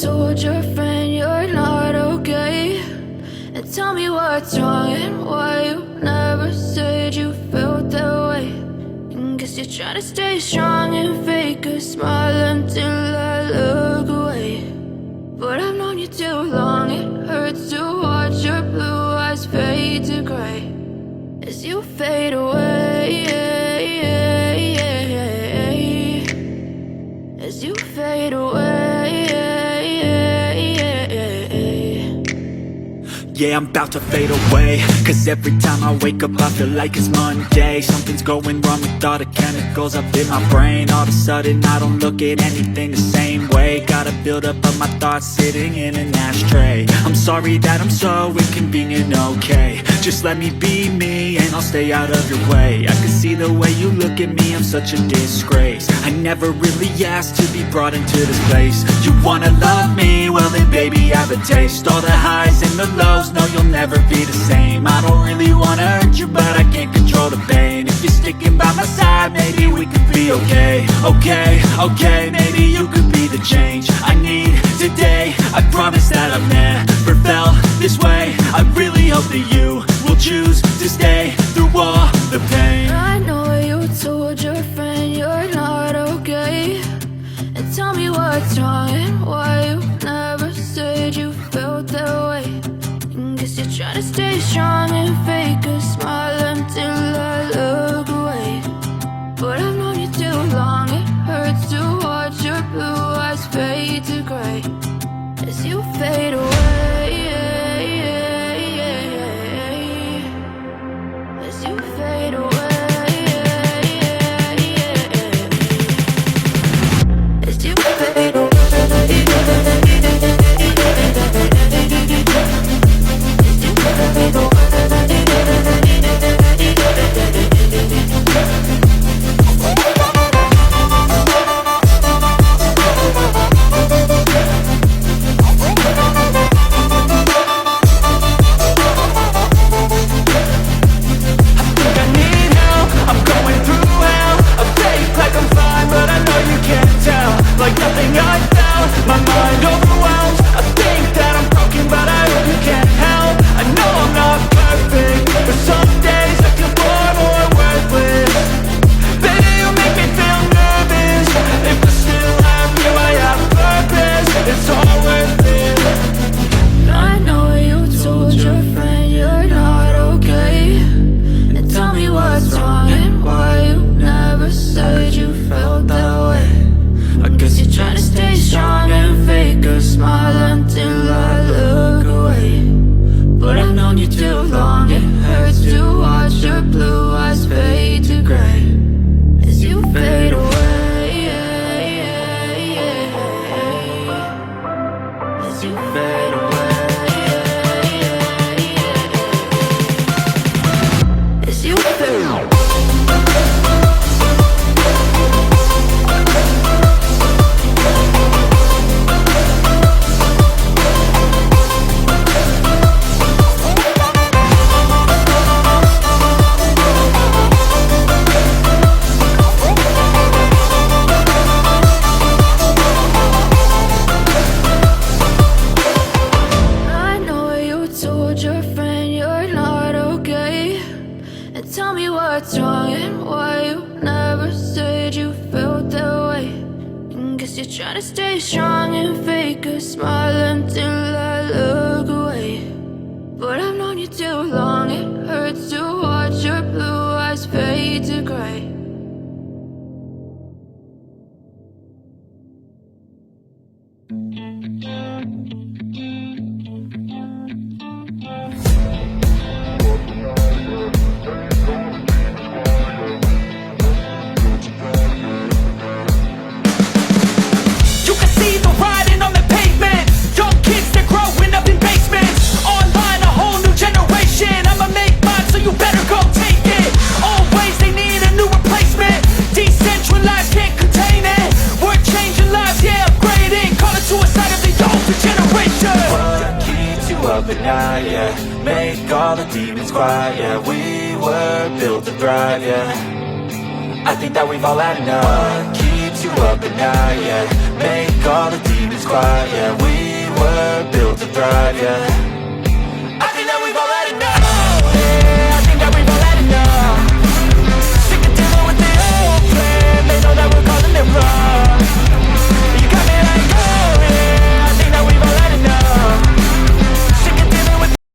told your friend you're not okay? And tell me what's wrong and why you never said you felt that way. And guess you're trying to stay strong and fake a smile until I look away. But I've known you too long, it hurts to watch your blue eyes fade to gray as you fade away, as you fade away. Yeah, I'm about to fade away, cause every time I wake up I feel like it's Monday. Something's going wrong with all the chemicals up in my brain. All of a sudden I don't look at anything the same way. Got a buildup of my thoughts sitting in an ashtray. I'm sorry that I'm so inconvenient, okay? Just let me be me and I'll stay out of your way. I can see the way you look at me, I'm such a disgrace. I never really asked to be brought into this place. You wanna love me? Well then baby I have a taste. All the highs and the lows, no you'll never be the same. I don't really wanna hurt you but I can't control the pain. If you're sticking by my side maybe we could be okay. Okay, maybe you could be the change I need today. I promise that I've never felt this way. I really hope that you will choose to stay through all the pain. I know you told your friend you're not okay. And tell me what's wrong and why you never said you felt that way. And guess you're trying to stay strong and fake a smile until I look away. But I've known you too long, it hurts to watch your blue eyes fade to gray as you fade away, as you fade away, as you fade away. Like nothing I found, my mind overwhelms. I think that I'm broken, but I hope you can't help. I know I'm not perfect, but some days I feel far more worthless. Baby, you make me feel nervous. If I still have you, I have purpose. It's all worth it. I know you told your friend you're not okay. And tell me what's wrong and why you never said you felt that way. I guess you're trying to stay strong and fake a smile until I look away. But I've known you too long, it hurts to watch your blue eyes fade to gray as you fade away, as you fade away, as you fade away. What's wrong and why you never said you felt that way. And guess you're trying to stay strong and fake a smile until I look away. But I've known you too long, it hurts to watch your blue eyes fade to gray. At night, yeah. Make all the demons quiet, yeah. We were built to thrive, yeah. I think that we've all had enough. What keeps you up at night, yeah. Make all the demons quiet, yeah. We were built to thrive, yeah.